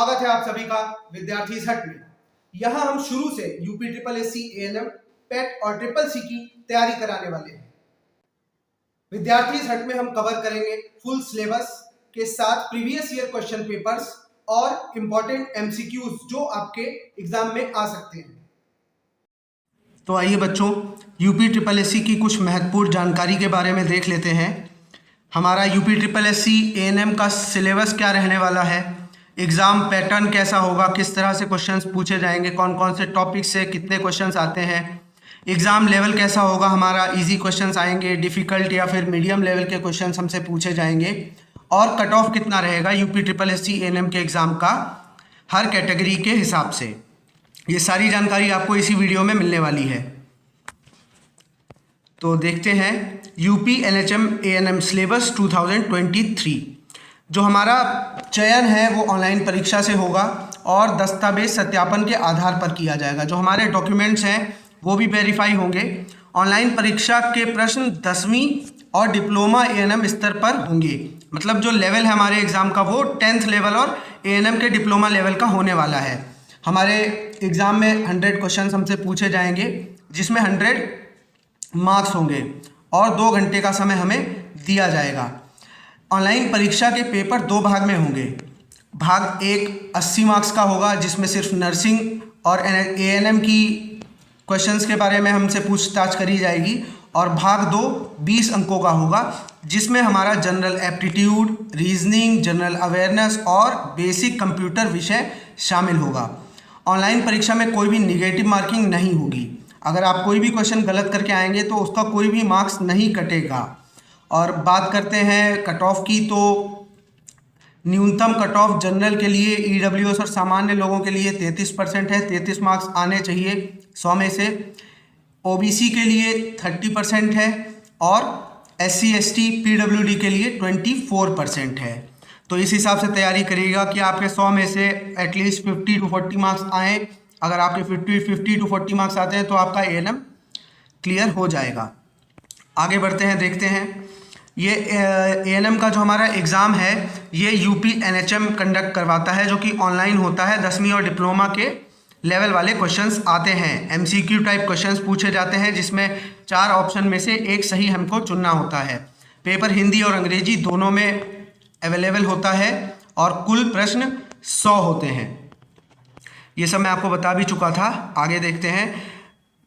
स्वागत है आप सभी का विद्यार्थी हट में। यहाँ हम शुरू से UP triple S C, ANM, PET और ट्रिपल सी की तैयारी कराने वाले हैं। विद्यार्थी हट में हम कवर करेंगे फुल सिलेबस के साथ प्रीवियस ईयर क्वेश्चन पेपर्स और इम्पोर्टेंट एमसीक्यूज जो आपके एग्जाम में आ सकते हैं। तो आइए बच्चों, यूपी ट्रिपल एस सी की कुछ महत्वपूर्ण जानकारी के बारे में देख लेते हैं। हमारा UP triple S C ANM का सिलेबस क्या रहने वाला है, एग्ज़ाम पैटर्न कैसा होगा, किस तरह से क्वेश्चंस पूछे जाएंगे, कौन कौन से टॉपिक से कितने क्वेश्चंस आते हैं, एग्ज़ाम लेवल कैसा होगा, हमारा इजी क्वेश्चंस आएंगे, डिफ़िकल्ट या फिर मीडियम लेवल के क्वेश्चंस हमसे पूछे जाएंगे, और कट ऑफ कितना रहेगा UP triple S C ANM के एग्ज़ाम का हर कैटेगरी के हिसाब से। ये सारी जानकारी आपको इसी वीडियो में मिलने वाली है। तो देखते हैं यूपी एनएचएम एएनएम सिलेबस 2023। जो हमारा चयन है वो ऑनलाइन परीक्षा से होगा और दस्तावेज सत्यापन के आधार पर किया जाएगा। जो हमारे डॉक्यूमेंट्स हैं वो भी वेरीफाई होंगे। ऑनलाइन परीक्षा के प्रश्न 10वीं और डिप्लोमा एएनएम स्तर पर होंगे। मतलब जो लेवल है हमारे एग्ज़ाम का वो 10th लेवल और एएनएम के डिप्लोमा लेवल का होने वाला है। हमारे एग्ज़ाम में 100 क्वेश्चन हमसे पूछे जाएंगे, जिसमें 100 मार्क्स होंगे और 2 घंटे का समय हमें दिया जाएगा। ऑनलाइन परीक्षा के पेपर 2 भाग में होंगे। भाग 1 80 मार्क्स का होगा, जिसमें सिर्फ नर्सिंग और एएनएम की क्वेश्चंस के बारे में हमसे पूछताछ करी जाएगी, और भाग 2 20 अंकों का होगा, जिसमें हमारा general aptitude, reasoning, general awareness और बेसिक कंप्यूटर विषय शामिल होगा। ऑनलाइन परीक्षा में कोई भी निगेटिव मार्किंग नहीं होगी। अगर आप कोई भी क्वेश्चन गलत करके आएंगे तो उसका कोई भी मार्क्स नहीं कटेगा। और बात करते हैं कट ऑफ की, तो न्यूनतम कट ऑफ जनरल के लिए ईडब्ल्यूएस और सामान्य लोगों के लिए 33% है, 33 मार्क्स आने चाहिए 100 में से। ओबीसी के लिए 30% है और एससी एसटी पीडब्ल्यूडी के लिए 24% है। तो इस हिसाब से तैयारी करिएगा कि आपके 100 में से एटलीस्ट 50 to 40 मार्क्स आएँ। अगर आपके 50 to 40 मार्क्स आते हैं तो आपका एएनएम क्लियर हो जाएगा। आगे बढ़ते हैं, देखते हैं ये एएनएम का जो हमारा एग्ज़ाम है ये यूपी एनएचएम कंडक्ट करवाता है, जो कि ऑनलाइन होता है। 10वीं और डिप्लोमा के लेवल वाले क्वेश्चंस आते हैं, एमसीक्यू टाइप क्वेश्चंस पूछे जाते हैं, जिसमें 4 ऑप्शन में से एक सही हमको चुनना होता है। पेपर हिंदी और अंग्रेजी दोनों में अवेलेबल होता है और कुल प्रश्न 100 होते हैं। ये सब मैं आपको बता भी चुका था। आगे देखते हैं,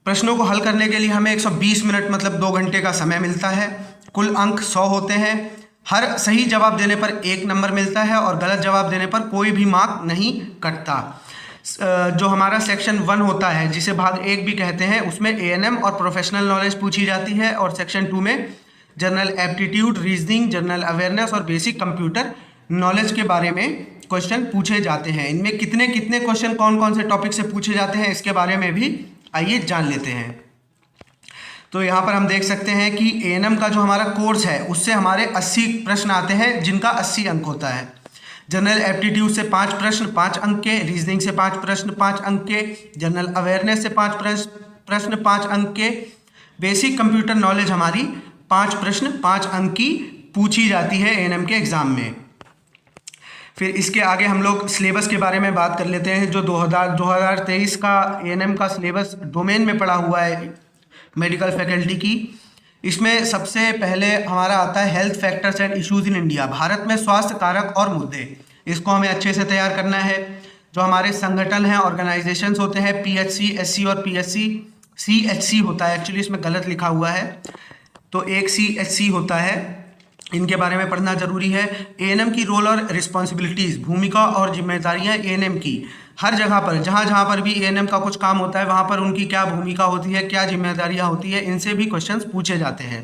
प्रश्नों को हल करने के लिए हमें 120 मिनट मतलब 2 घंटे का समय मिलता है। कुल अंक 100 होते हैं। हर सही जवाब देने पर 1 नंबर मिलता है और गलत जवाब देने पर कोई भी मार्क नहीं कटता। जो हमारा सेक्शन 1 होता है, जिसे भाग 1 भी कहते हैं, उसमें एएनएम और प्रोफेशनल नॉलेज पूछी जाती है, और सेक्शन 2 में general aptitude, reasoning, general awareness और बेसिक कंप्यूटर नॉलेज के बारे में क्वेश्चन पूछे जाते हैं। इनमें कितने कितने क्वेश्चन कौन कौन से टॉपिक से पूछे जाते हैं इसके बारे में भी आइए जान लेते हैं। तो यहाँ पर हम देख सकते हैं कि एएनएम का जो हमारा कोर्स है उससे हमारे 80 प्रश्न आते हैं, जिनका 80 अंक होता है। जनरल एप्टीट्यूड से 5 प्रश्न 5 अंक के, रीजनिंग से 5 प्रश्न 5 अंक के, जनरल अवेयरनेस से 5 प्रश्न 5 अंक के, बेसिक कंप्यूटर नॉलेज हमारी 5 प्रश्न 5 अंक की पूछी जाती है एएनएम के एग्ज़ाम में। फिर इसके आगे हम लोग सिलेबस के बारे में बात कर लेते हैं। जो 2023 का एएनएम का सिलेबस डोमेन में पड़ा हुआ है मेडिकल फैकल्टी की, इसमें सबसे पहले हमारा आता है health factors and issues in India, Bharat में स्वास्थ्य कारक और मुद्दे। इसको हमें अच्छे से तैयार करना है। जो हमारे संगठन हैं, ऑर्गेनाइजेशंस होते हैं, पीएचसी, एससी और पीएचसी, सीएचसी होता है, एक्चुअली इसमें गलत लिखा हुआ है, तो एक सीएचसी होता है, इनके बारे में पढ़ना जरूरी है। एएनएम की रोल और रिस्पॉन्सिबिलिटीज़, भूमिका और जिम्मेदारियां एएनएम की, हर जगह पर जहाँ पर भी एएनएम का कुछ काम होता है वहाँ पर उनकी क्या भूमिका होती है, क्या जिम्मेदारियां होती है, इनसे भी क्वेश्चंस पूछे जाते हैं।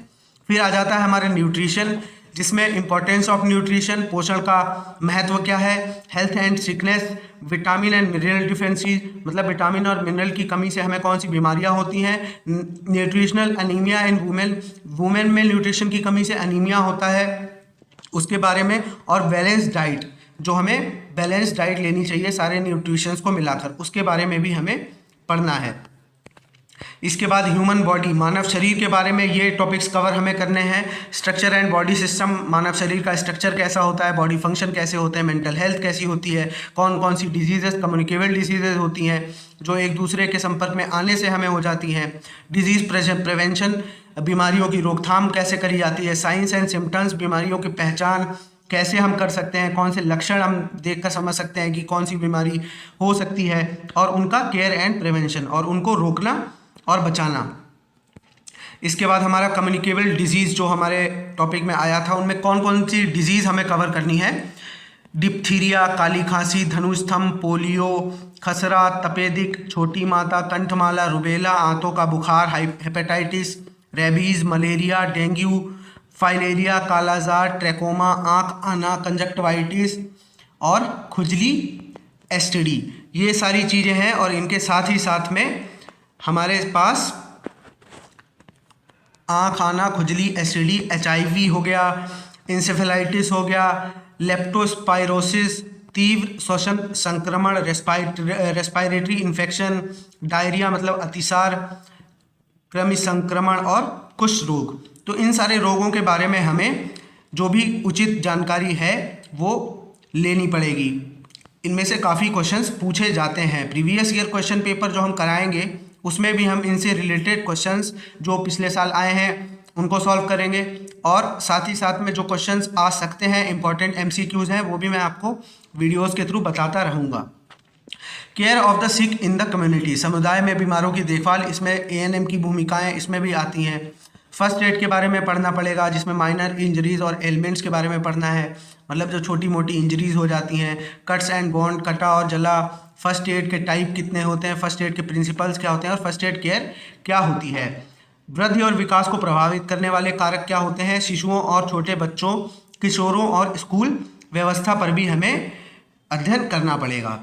फिर आ जाता है हमारे न्यूट्रिशन, जिसमें इंपॉर्टेंस ऑफ न्यूट्रिशन, पोषण का महत्व क्या है, health and sickness, vitamin and mineral deficiency, मतलब विटामिन और मिनरल की कमी से हमें कौन सी बीमारियां होती हैं, न्यूट्रिशनल एनीमिया इन वुमेन में न्यूट्रिशन की कमी से एनीमिया होता है, उसके बारे में, और बैलेंस डाइट, जो हमें बैलेंस डाइट लेनी चाहिए सारे न्यूट्रिशंस को मिलाकर, उसके बारे में भी हमें पढ़ना है। इसके बाद ह्यूमन बॉडी, मानव शरीर के बारे में ये टॉपिक्स कवर हमें करने हैं। स्ट्रक्चर एंड बॉडी सिस्टम, मानव शरीर का स्ट्रक्चर कैसा होता है, बॉडी फंक्शन कैसे होते हैं, मेंटल हेल्थ कैसी होती है, कौन कौन सी डिजीजेस, कम्युनिकेबल डिजीजेज होती हैं जो एक दूसरे के संपर्क में आने से हमें हो जाती हैं। डिजीज़ प्रिवेंशन, बीमारियों की रोकथाम कैसे करी जाती है। साइंस एंड सिम्टम्स, बीमारियों की पहचान कैसे हम कर सकते हैं, कौन से लक्षण हम देखकर समझ सकते हैं कि कौन सी बीमारी हो सकती है, और उनका केयर एंड प्रिवेंशन, और उनको रोकना और बचाना। इसके बाद हमारा कम्युनिकेबल डिजीज़ जो हमारे टॉपिक में आया था, उनमें कौन कौन सी डिजीज़ हमें कवर करनी है। डिप्थीरिया, काली खांसी, धनुस्तंभ, पोलियो, खसरा, तपेदिक, छोटी माता, कंठमाला, रुबेला, आंतों का बुखार, hepatitis, rabies, malaria, dengue, filaria, कालाजार, ट्रैकोमा, आँख आना, कंजक्टिवाइटिस और खुजली, एसटीडी। ये सारी चीज़ें हैं, और इनके साथ ही साथ में हमारे पास आँख आना, खुजली, एसटीडी, HIV हो गया, इंसेफेलाइटिस हो गया, लेप्टोस्पाइरोसिस, तीव्र श्वसन संक्रमण, रेस्पायरेटरी इन्फेक्शन, डायरिया मतलब अतिसार, कृमि संक्रमण और कुष्ठ रोग। तो इन सारे रोगों के बारे में हमें जो भी उचित जानकारी है वो लेनी पड़ेगी। इनमें से काफ़ी क्वेश्चंस पूछे जाते हैं। प्रीवियस ईयर क्वेश्चन पेपर जो हम कराएंगे उसमें भी हम इनसे रिलेटेड क्वेश्चंस जो पिछले साल आए हैं उनको सॉल्व करेंगे, और साथ ही साथ में जो क्वेश्चंस आ सकते हैं, इंपॉर्टेंट MCQs हैं, वो भी मैं आपको वीडियोज़ के थ्रू बताता रहूँगा। Care of the sick in the community, समुदाय में बीमारों की देखभाल, इसमें ANM की भूमिकाएं इसमें भी आती हैं। फर्स्ट एड के बारे में पढ़ना पड़ेगा, जिसमें माइनर इंजरीज और एलिमेंट्स के बारे में पढ़ना है, मतलब जो छोटी मोटी इंजरीज हो जाती हैं। कट्स एंड बॉन्ड, कटा और जला, फर्स्ट एड के टाइप कितने होते हैं, फर्स्ट एड के प्रिंसिपल्स क्या होते हैं, और फर्स्ट एड केयर क्या होती है। वृद्धि और विकास को प्रभावित करने वाले कारक क्या होते हैं, शिशुओं और छोटे बच्चों, किशोरों और स्कूल व्यवस्था पर भी हमें अध्ययन करना पड़ेगा।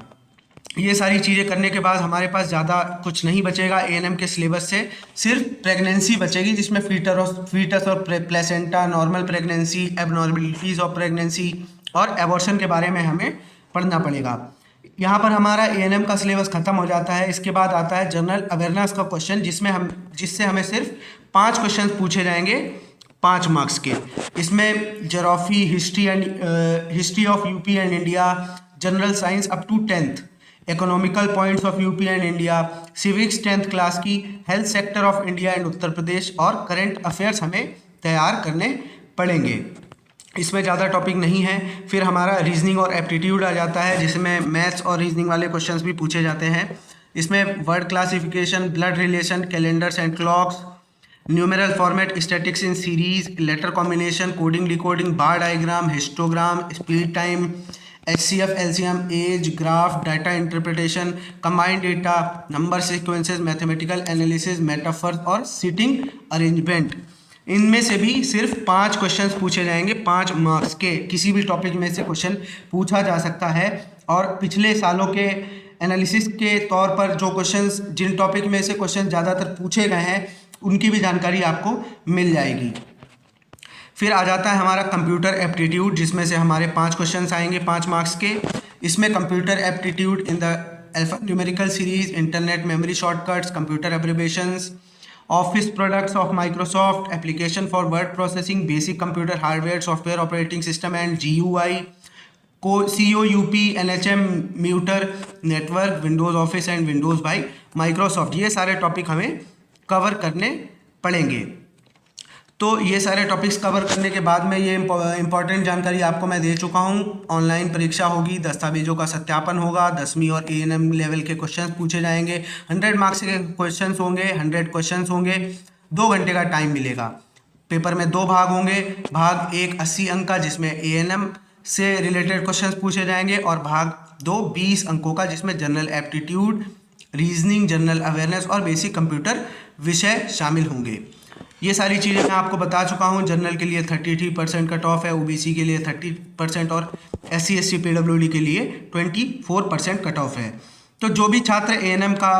ये सारी चीज़ें करने के बाद हमारे पास ज़्यादा कुछ नहीं बचेगा ANM के सिलेबस से, सिर्फ प्रेगनेंसी बचेगी, जिसमें फीटस और placenta, normal pregnancy, abnormalities of pregnancy और एबॉर्शन के बारे में हमें पढ़ना पड़ेगा। यहाँ पर हमारा ANM का सिलेबस ख़त्म हो जाता है। इसके बाद आता है जनरल अवेयरनेस का क्वेश्चन, जिससे हमें सिर्फ 5 क्वेश्चन पूछे जाएंगे 5 मार्क्स के। इसमें geography, history of UP and India, general science up to 10th, economical points of UP and India, civics 10th class की, health sector of India and Uttar Pradesh, और करंट अफेयर्स हमें तैयार करने पड़ेंगे। इसमें ज़्यादा टॉपिक नहीं है। फिर हमारा रीजनिंग और एप्टीट्यूड आ जाता है, जिसमें मैथ्स और रीजनिंग वाले क्वेश्चंस भी पूछे जाते हैं। इसमें word classification, blood relation, calendars and clocks, numeral format, statics in series, letter combination, coding decoding, bar diagram, histogram, speed time, HCF, LCM, age, graph, data interpretation, combined data, number sequences, mathematical analysis, metaphors और seating arrangement. इनमें से भी सिर्फ 5 questions पूछे जाएंगे 5 marks के। किसी भी टॉपिक में से क्वेश्चन पूछा जा सकता है, और पिछले सालों के एनालिसिस के तौर पर जो क्वेश्चंस, जिन टॉपिक में से क्वेश्चन ज़्यादातर पूछे गए हैं उनकी भी जानकारी आपको मिल जाएगी। फिर आ जाता है हमारा कंप्यूटर एप्टीट्यूड, जिसमें से हमारे 5 क्वेश्चंस आएंगे 5 मार्क्स के। इसमें computer aptitude in the alphanumerical series, internet memory shortcuts, computer abbreviations, office products of Microsoft, application for word processing, basic computer hardware, software operating system and GUI, COUP, NHM, म्यूटर, network, Windows office and Windows by Microsoft. ये सारे topic हमें cover करने पड़ेंगे। तो ये सारे topics cover करने के बाद में ये इंपॉर्टेंट जानकारी आपको मैं दे चुका हूँ। ऑनलाइन परीक्षा होगी, दस्तावेजों का सत्यापन होगा, 10वीं और ANM लेवल के क्वेश्चंस पूछे जाएंगे, 100 मार्क्स के क्वेश्चंस होंगे, 100 क्वेश्चंस होंगे, 2 घंटे का टाइम मिलेगा। पेपर में 2 भाग होंगे, भाग 1 80 अंक का जिसमें ANM से रिलेटेड क्वेश्चंस पूछे जाएंगे, और भाग 2 20 अंकों का जिसमें general aptitude, reasoning, general awareness और बेसिक कंप्यूटर विषय शामिल होंगे। ये सारी चीज़ें मैं आपको बता चुका हूँ। जनरल के लिए 33% कट ऑफ है, OBC के लिए 30% और SC ST PWD के लिए 24% कट ऑफ है। तो जो भी छात्र ANM का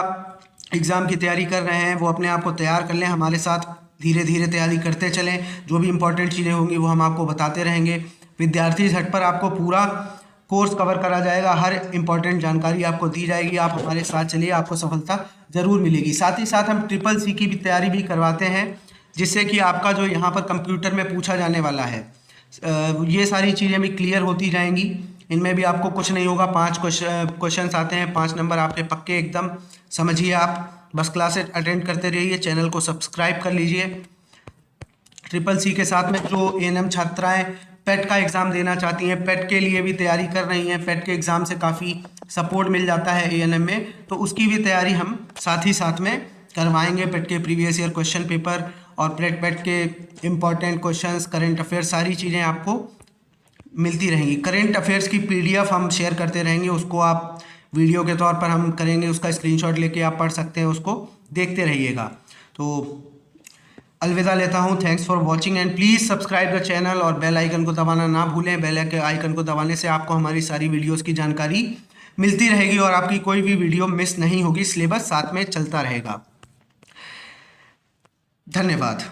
एग्ज़ाम की तैयारी कर रहे हैं वो अपने आप को तैयार कर लें, हमारे साथ धीरे धीरे तैयारी करते चलें। जो भी इंपॉर्टेंट चीज़ें होंगी वो हम आपको बताते रहेंगे। विद्यार्थी हट पर आपको पूरा कोर्स कवर करा जाएगा, हर इम्पॉर्टेंट जानकारी आपको दी जाएगी। आप हमारे साथ चलिए, आपको सफलता ज़रूर मिलेगी। साथ ही साथ हम CCC की भी तैयारी भी करवाते हैं, जिससे कि आपका जो यहाँ पर कंप्यूटर में पूछा जाने वाला है ये सारी चीज़ें भी क्लियर होती जाएंगी। इनमें भी आपको कुछ नहीं होगा, 5 क्वेश्चन आते हैं, 5 नंबर आपके पक्के एकदम। समझिए, आप बस क्लासेस अटेंड करते रहिए, चैनल को सब्सक्राइब कर लीजिए। CCC के साथ में जो ANM छात्राएं पेट का एग्ज़ाम देना चाहती हैं, पेट के लिए भी तैयारी कर रही हैं, पेट के एग्ज़ाम से काफ़ी सपोर्ट मिल जाता है ANM में, तो उसकी भी तैयारी हम साथ ही साथ में करवाएंगे। पेट के प्रीवियस ईयर क्वेश्चन पेपर और पेट के इम्पॉर्टेंट क्वेश्चंस, करंट अफेयर्स, सारी चीज़ें आपको मिलती रहेंगी। करंट अफेयर्स की PDF हम शेयर करते रहेंगे, उसको आप वीडियो के तौर पर हम करेंगे, उसका स्क्रीनशॉट लेके आप पढ़ सकते हैं, उसको देखते रहिएगा। तो अलविदा लेता हूँ। Thanks for watching and please subscribe the channel और बेल आइकन को दबाना ना भूलें। बेल आइकन को दबाने से आपको हमारी सारी वीडियोस की जानकारी मिलती रहेगी और आपकी कोई भी वीडियो मिस नहीं होगी। सिलेबस साथ में चलता रहेगा। धन्यवाद।